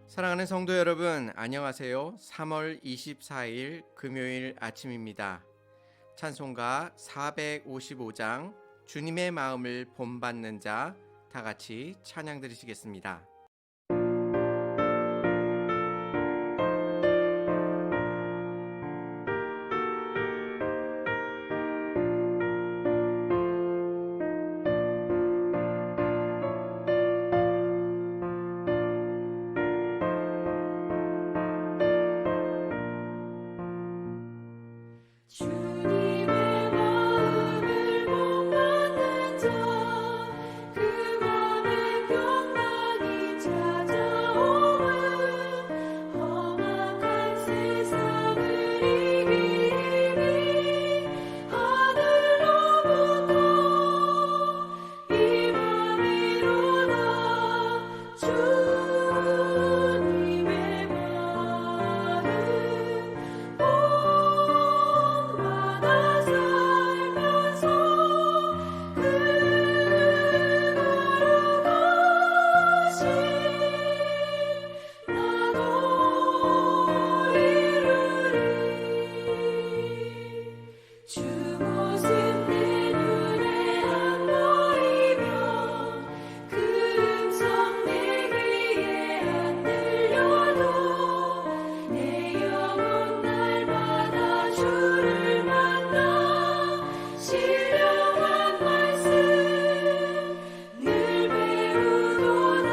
사랑하는 성도 여러분, 안녕하세요. 3월 24일 금요일 아침입니다. 찬송가 455장 주님의 마음을 본받는 자, 다 같이 찬양 드리시겠습니다. 주님의 마음을 본받는 자, 그 맘에 평강이 찾아오는 험악한 세상을 이기니 하늘로부터 임함이로다. 주님의 마음 본받아 살면서 그 거룩하신 나도 이루리. 주 모습 내 눈에 안 보이며 그 음성 내 귀에 안 들려도 내 영혼 날마다 주를 만나 신령한 말씀 늘 배우도다.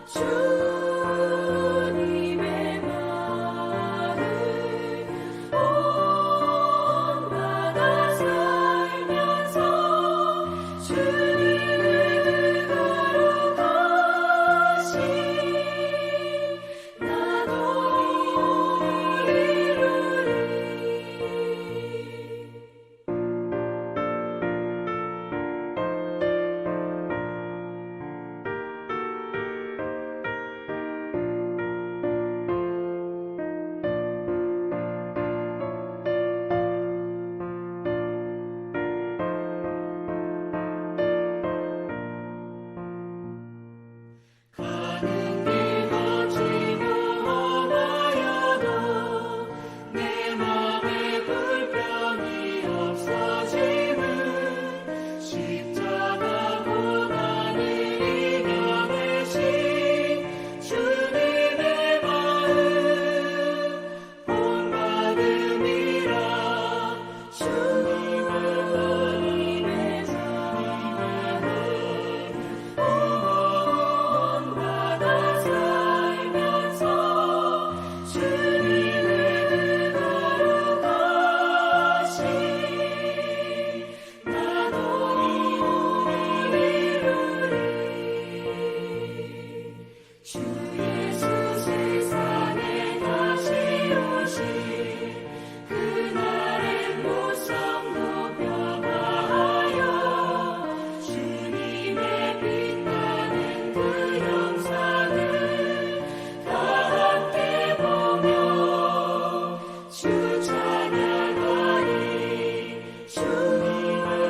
주님의 마음 본받아 살면서 주님의 그 거룩하신 나도 이루리. 가는 길 거치며 험하여도 내 맘에 불평이 없어짐은 십자가 고난을 이겨내신 주님의 마음 본받음이라. 주님의 본받아 살면서 주님의 그 거룩하신 나도 이루리. 주 예수 세상에 다시 오실 그날의 무성도 변화하여 주님의 빛나는 그 영상을 다 함께 보며 주 찬양하리. 주님의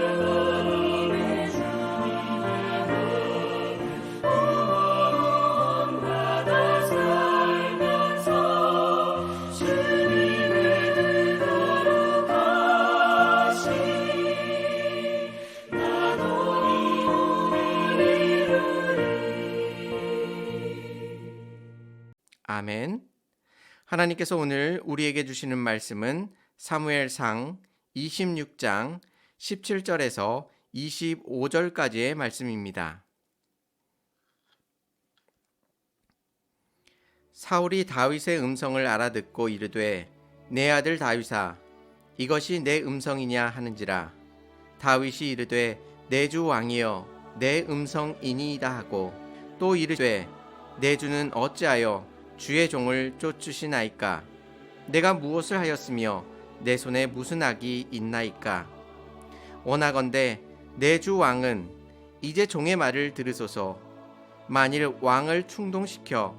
본받아 살면서 주님의 그 거룩하신 나도 이루리. 아멘. 하나님께서 오늘 우리에게 주시는 말씀은 사무엘상 26장 17절에서 25절까지의 말씀입니다. 사울이 다윗의 음성을 알아듣고 이르되 내 아들 다윗아 이것이 내 음성이냐 하는지라. 다윗이 이르되 내 주 왕이여 내 음성이니이다 하고 또 이르되 내 주는 어찌하여 주의 종을 쫓으시나이까. 내가 무엇을 하였으며 내 손에 무슨 악이 있나이까. 원하건대 내 주 왕은 이제 종의 말을 들으소서. 만일 왕을 충동시켜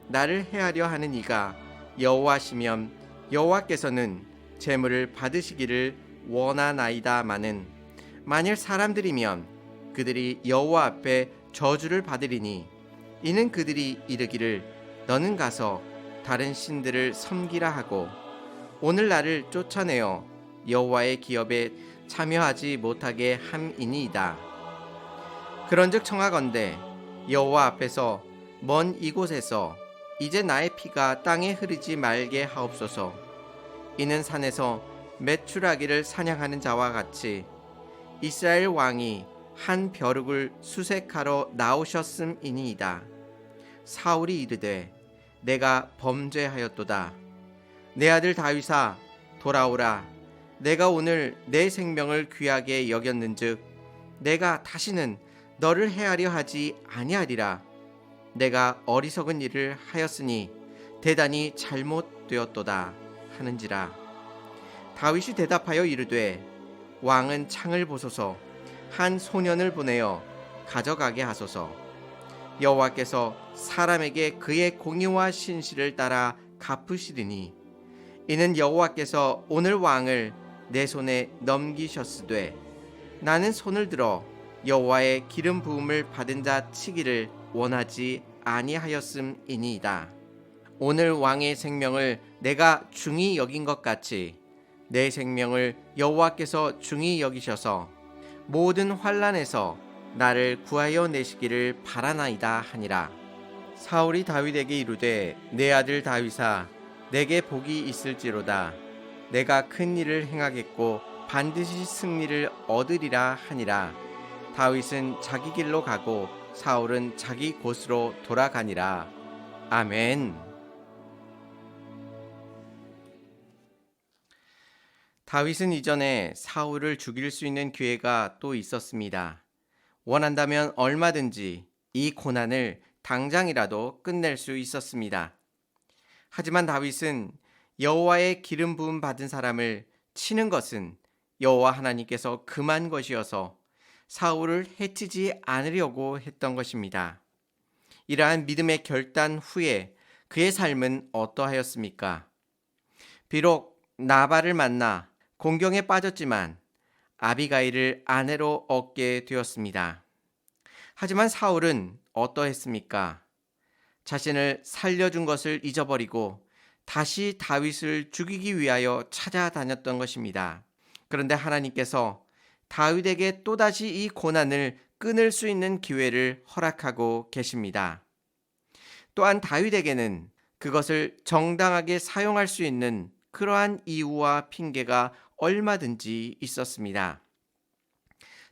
나를 해하려 하는 이가 여호와시면 여호와께서는 재물을 받으시기를 원하나이다마는 만일 사람들이면 그들이 여호와 앞에 저주를 받으리니 이는 그들이 이르기를 너는 가서 다른 신들을 섬기라 하고 오늘 나를 쫓아내어 여호와의 기업에 참여하지 못하게 함이니이다. 그런즉 청하건대 여호와 앞에서 먼 이곳에서 이제 나의 피가 땅에 흐르지 말게 하옵소서. 이는 산에서 메추라기를 사냥하는 자와 같이 이스라엘 왕이 한 벼룩을 수색하러 나오셨음이니이다. 사울이 이르되 내가 범죄하였도다. 내 아들 다윗아 돌아오라. 내가 오늘 내 생명을 귀하게 여겼는즉 내가 다시는 너를 해하려 하지 아니하리라. 내가 어리석은 일을 하였으니 대단히 잘못되었도다 하는지라. 다윗이 대답하여 이르되 왕은 창을 보소서. 한 소년을 보내어 가져가게 하소서. 여호와께서 사람에게 그의 공의와 신실을 따라 갚으시리니 이는 여호와께서 오늘 왕을 내 손에 넘기셨으되 나는 손을 들어 여호와의 기름 부음을 받은 자 치기를 원하지 아니하였음이니이다. 오늘 왕의 생명을 내가 중히 여긴 것 같이 내 생명을 여호와께서 중히 여기셔서 모든 환난에서 나를 구하여 내시기를 바라나이다 하니라. 사울이 다윗에게 이르되 내 아들 다윗아 내게 복이 있을지로다. 내가 큰 일을 행하겠고 반드시 승리를 얻으리라 하니라. 다윗은 자기 길로 가고 사울은 자기 곳으로 돌아가니라. 아멘. 다윗은 이전에 사울을 죽일 수 있는 기회가 또 있었습니다. 원한다면 얼마든지 이 고난을 당장이라도 끝낼 수 있었습니다. 하지만 다윗은 여호와의 기름 부음 받은 사람을 치는 것은 여호와 하나님께서 금한 것이어서 사울을 해치지 않으려고 했던 것입니다. 이러한 믿음의 결단 후에 그의 삶은 어떠하였습니까? 비록 나발을 만나 공경에 빠졌지만 아비가일을 아내로 얻게 되었습니다. 하지만 사울은 어떠했습니까? 자신을 살려준 것을 잊어버리고 다시 다윗을 죽이기 위하여 찾아다녔던 것입니다. 그런데 하나님께서 다윗에게 또다시 이 고난을 끊을 수 있는 기회를 허락하고 계십니다. 또한 다윗에게는 그것을 정당하게 사용할 수 있는 그러한 이유와 핑계가 얼마든지 있었습니다.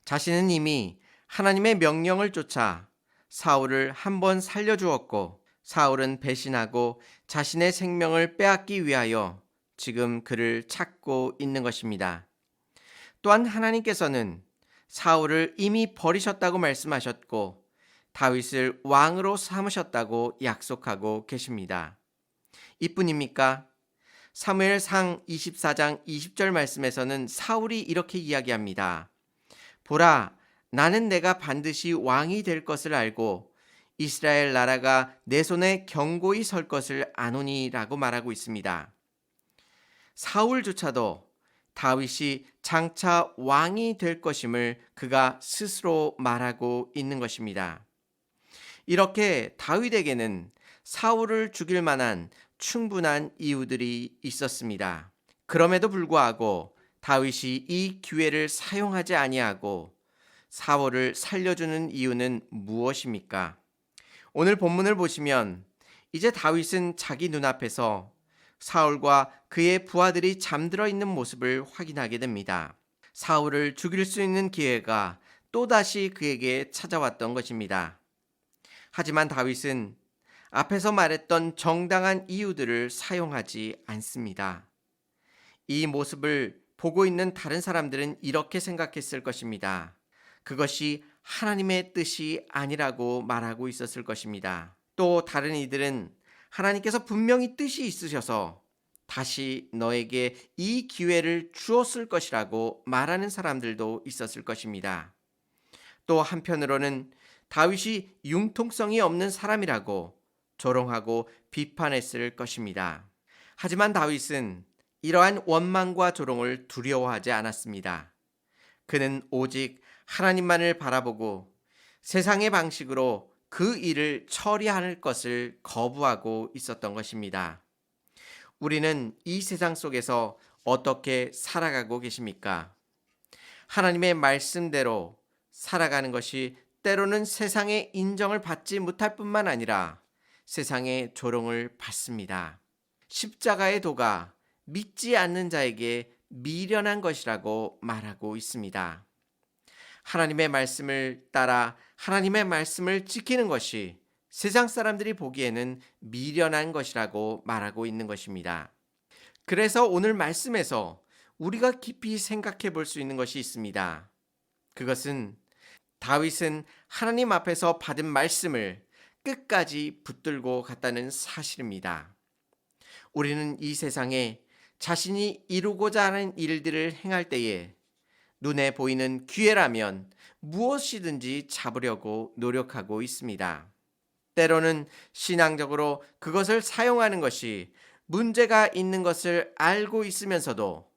자신은 이미 하나님의 명령을 쫓아 사울을 한 번 살려주었고 사울은 배신하고 자신의 생명을 빼앗기 위하여 지금 그를 찾고 있는 것입니다. 또한 하나님께서는 사울을 이미 버리셨다고 말씀하셨고 다윗을 왕으로 삼으셨다고 약속하고 계십니다. 이뿐입니까? 사무엘상 24장 20절 말씀에서는 사울이 이렇게 이야기합니다. 보라, 나는 내가 반드시 왕이 될 것을 알고 이스라엘 나라가 내 손에 견고히 설 것을 아노니라고 말하고 있습니다. 사울조차도 다윗이 장차 왕이 될 것임을 그가 스스로 말하고 있는 것입니다. 이렇게 다윗에게는 사울을 죽일 만한 충분한 이유들이 있었습니다. 그럼에도 불구하고 다윗이 이 기회를 사용하지 아니하고 사울을 살려주는 이유는 무엇입니까? 오늘 본문을 보시면 이제 다윗은 자기 눈앞에서 사울과 그의 부하들이 잠들어 있는 모습을 확인하게 됩니다. 사울을 죽일 수 있는 기회가 또다시 그에게 찾아왔던 것입니다. 하지만 다윗은 앞에서 말했던 정당한 이유들을 사용하지 않습니다. 이 모습을 보고 있는 다른 사람들은 이렇게 생각했을 것입니다. 그것이 하나님의 뜻이 아니라고 말하고 있었을 것입니다. 또 다른 이들은 하나님께서 분명히 뜻이 있으셔서 다시 너에게 이 기회를 주었을 것이라고 말하는 사람들도 있었을 것입니다. 또 한편으로는 다윗이 융통성이 없는 사람이라고 조롱하고 비판했을 것입니다. 하지만 다윗은 이러한 원망과 조롱을 두려워하지 않았습니다. 그는 오직 하나님만을 바라보고 세상의 방식으로 그 일을 처리할 것을 거부하고 있었던 것입니다. 우리는 이 세상 속에서 어떻게 살아가고 계십니까? 하나님의 말씀대로 살아가는 것이 때로는 세상의 인정을 받지 못할 뿐만 아니라 세상의 조롱을 받습니다. 십자가의 도가 믿지 않는 자에게 미련한 것이라고 말하고 있습니다. 하나님의 말씀을 따라 하나님의 말씀을 지키는 것이 세상 사람들이 보기에는 미련한 것이라고 말하고 있는 것입니다. 그래서 오늘 말씀에서 우리가 깊이 생각해 볼 수 있는 것이 있습니다. 그것은 다윗은 하나님 앞에서 받은 말씀을 끝까지 붙들고 갔다는 사실입니다. 우리는 이 세상에 자신이 이루고자 하는 일들을 행할 때에 눈에 보이는 기회라면 무엇이든지 잡으려고 노력하고 있습니다. 때로는 신앙적으로 그것을 사용하는 것이 문제가 있는 것을 알고 있으면서도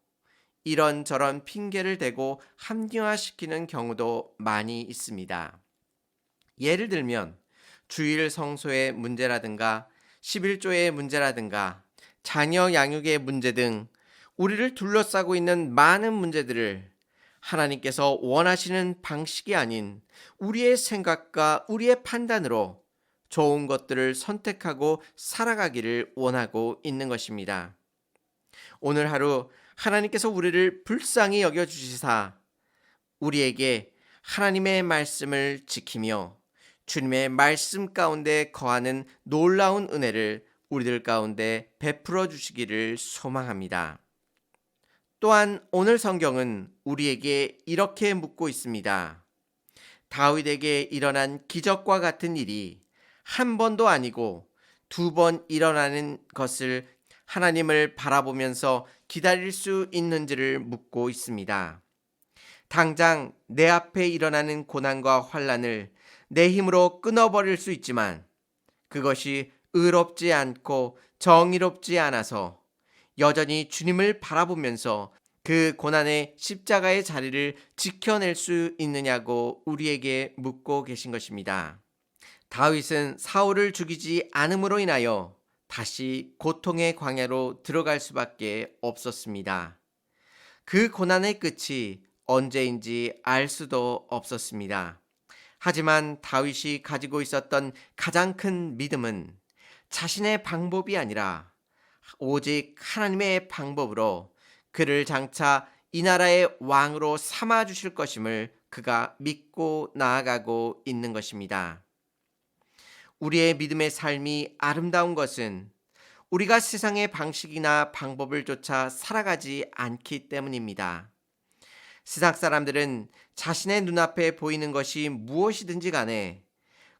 이런저런 핑계를 대고 합리화시키는 경우도 많이 있습니다. 예를 들면 주일 성소의 문제라든가 11조의 문제라든가 자녀 양육의 문제 등 우리를 둘러싸고 있는 많은 문제들을 하나님께서 원하시는 방식이 아닌 우리의 생각과 우리의 판단으로 좋은 것들을 선택하고 살아가기를 원하고 있는 것입니다. 오늘 하루 하나님께서 우리를 불쌍히 여겨주시사 우리에게 하나님의 말씀을 지키며 주님의 말씀 가운데 거하는 놀라운 은혜를 우리들 가운데 베풀어 주시기를 소망합니다. 또한 오늘 성경은 우리에게 이렇게 묻고 있습니다. 다윗에게 일어난 기적과 같은 일이 한 번도 아니고 2번 일어나는 것을 하나님을 바라보면서 기다릴 수 있는지를 묻고 있습니다. 당장 내 앞에 일어나는 고난과 환난을 내 힘으로 끊어버릴 수 있지만 그것이 의롭지 않고 정의롭지 않아서 여전히 주님을 바라보면서 그 고난의 십자가의 자리를 지켜낼 수 있느냐고 우리에게 묻고 계신 것입니다. 다윗은 사울을 죽이지 않음으로 인하여 다시 고통의 광야로 들어갈 수밖에 없었습니다. 그 고난의 끝이 언제인지 알 수도 없었습니다. 하지만 다윗이 가지고 있었던 가장 큰 믿음은 자신의 방법이 아니라 오직 하나님의 방법으로 그를 장차 이 나라의 왕으로 삼아 주실 것임을 그가 믿고 나아가고 있는 것입니다. 우리의 믿음의 삶이 아름다운 것은 우리가 세상의 방식이나 방법을 쫓아 살아가지 않기 때문입니다. 세상 사람들은 자신의 눈앞에 보이는 것이 무엇이든지 간에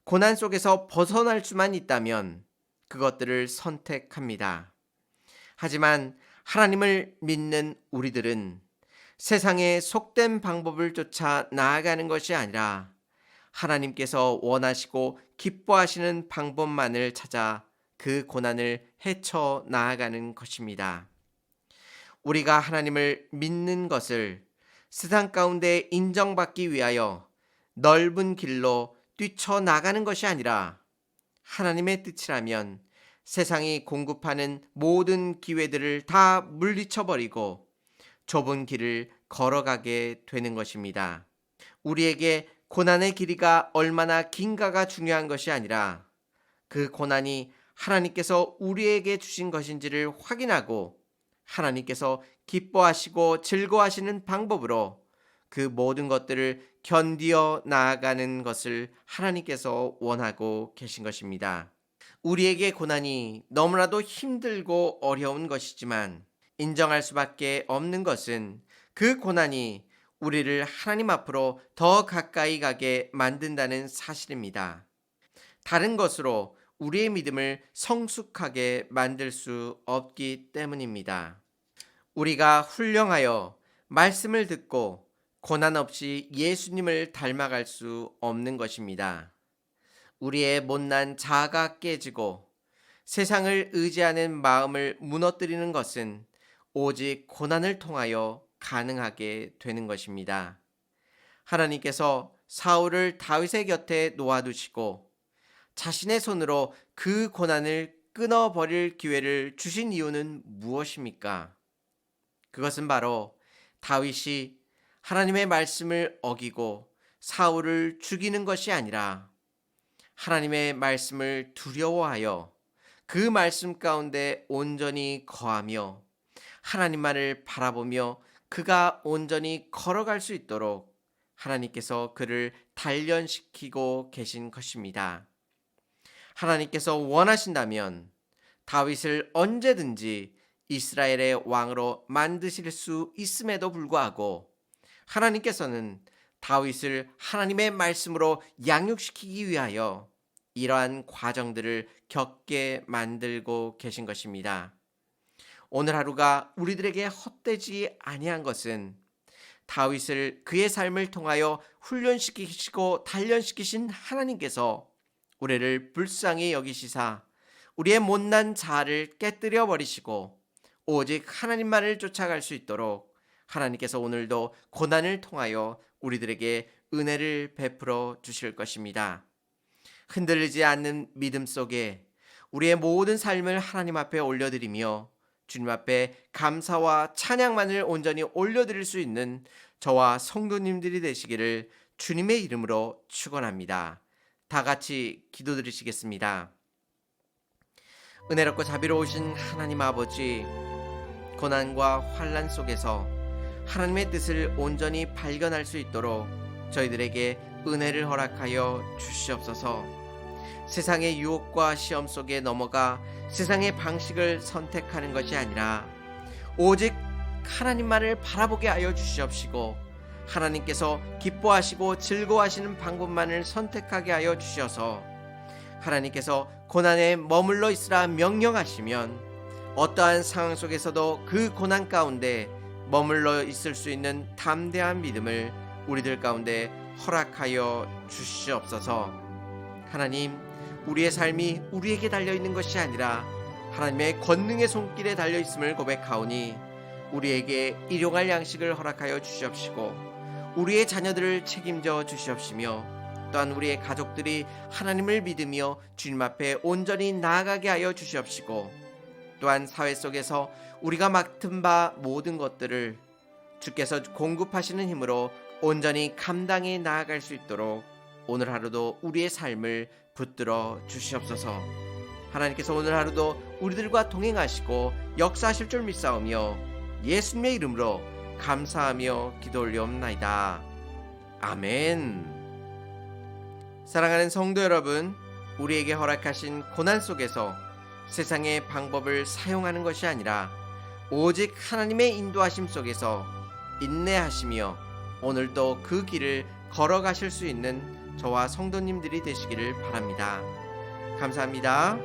고난 속에서 벗어날 수만 있다면 그것들을 선택합니다. 하지만 하나님을 믿는 우리들은 세상의 속된 방법을 쫓아 나아가는 것이 아니라 하나님께서 원하시고 기뻐하시는 방법만을 찾아 그 고난을 헤쳐 나아가는 것입니다. 우리가 하나님을 믿는 것을 세상 가운데 인정받기 위하여 넓은 길로 뛰쳐나가는 것이 아니라 하나님의 뜻이라면 세상이 공급하는 모든 기회들을 다 물리쳐버리고 좁은 길을 걸어가게 되는 것입니다. 우리에게 고난의 길이가 얼마나 긴가가 중요한 것이 아니라 그 고난이 하나님께서 우리에게 주신 것인지를 확인하고 하나님께서 기뻐하시고 즐거워하시는 방법으로 그 모든 것들을 견디어 나아가는 것을 하나님께서 원하고 계신 것입니다. 우리에게 고난이 너무나도 힘들고 어려운 것이지만 인정할 수밖에 없는 것은 그 고난이 우리를 하나님 앞으로 더 가까이 가게 만든다는 사실입니다. 다른 것으로 우리의 믿음을 성숙하게 만들 수 없기 때문입니다. 우리가 훌륭하여 말씀을 듣고 고난 없이 예수님을 닮아갈 수 없는 것입니다. 우리의 못난 자아가 깨지고 세상을 의지하는 마음을 무너뜨리는 것은 오직 고난을 통하여 가능하게 되는 것입니다. 하나님께서 사울을 다윗의 곁에 놓아두시고 자신의 손으로 그 고난을 끊어버릴 기회를 주신 이유는 무엇입니까? 그것은 바로 다윗이 하나님의 말씀을 어기고 사울을 죽이는 것이 아니라 하나님의 말씀을 두려워하여 그 말씀 가운데 온전히 거하며 하나님만을 바라보며 그가 온전히 걸어갈 수 있도록 하나님께서 그를 단련시키고 계신 것입니다. 하나님께서 원하신다면 다윗을 언제든지 이스라엘의 왕으로 만드실 수 있음에도 불구하고 하나님께서는 다윗을 하나님의 말씀으로 양육시키기 위하여 이러한 과정들을 겪게 만들고 계신 것입니다. 오늘 하루가 우리들에게 헛되지 아니한 것은 다윗을 그의 삶을 통하여 훈련시키시고 단련시키신 하나님께서 우리를 불쌍히 여기시사 우리의 못난 자아를 깨뜨려 버리시고 오직 하나님만을 쫓아갈 수 있도록 하나님께서 오늘도 고난을 통하여 우리들에게 은혜를 베풀어 주실 것입니다. 흔들리지 않는 믿음 속에 우리의 모든 삶을 하나님 앞에 올려드리며 주님 앞에 감사와 찬양만을 온전히 올려드릴 수 있는 저와 성도님들이 되시기를 주님의 이름으로 축원합니다. 다 같이 기도드리시겠습니다. 은혜롭고 자비로우신 하나님 아버지, 고난과 환난 속에서 하나님의 뜻을 온전히 발견할 수 있도록 저희들에게 은혜를 허락하여 주시옵소서. 세상의 유혹과 시험 속에 넘어가 세상의 방식을 선택하는 것이 아니라 오직 하나님만을 바라보게 하여 주시옵시고 하나님께서 기뻐하시고 즐거워하시는 방법만을 선택하게 하여 주셔서 하나님께서 고난에 머물러 있으라 명령하시면 어떠한 상황 속에서도 그 고난 가운데 머물러 있을 수 있는 담대한 믿음을 우리들 가운데 허락하여 주시옵소서. 하나님, 우리의 삶이 우리에게 달려있는 것이 아니라 하나님의 권능의 손길에 달려있음을 고백하오니 우리에게 일용할 양식을 허락하여 주시옵시고 우리의 자녀들을 책임져 주시옵시며 또한 우리의 가족들이 하나님을 믿으며 주님 앞에 온전히 나아가게 하여 주시옵시고 또한 사회 속에서 우리가 맡은 바 모든 것들을 주께서 공급하시는 힘으로 온전히 감당해 나아갈 수 있도록 오늘 하루도 우리의 삶을 붙들어 주시옵소서. 하나님께서 오늘 하루도 우리들과 동행하시고 역사하실 줄 믿사오며 예수님의 이름으로 감사하며 기도 올리옵나이다. 아멘. 사랑하는 성도 여러분, 우리에게 허락하신 고난 속에서 세상의 방법을 사용하는 것이 아니라 오직 하나님의 인도하심 속에서 인내하시며 오늘도 그 길을 걸어가실 수 있는 저와 성도님들이 되시기를 바랍니다. 감사합니다.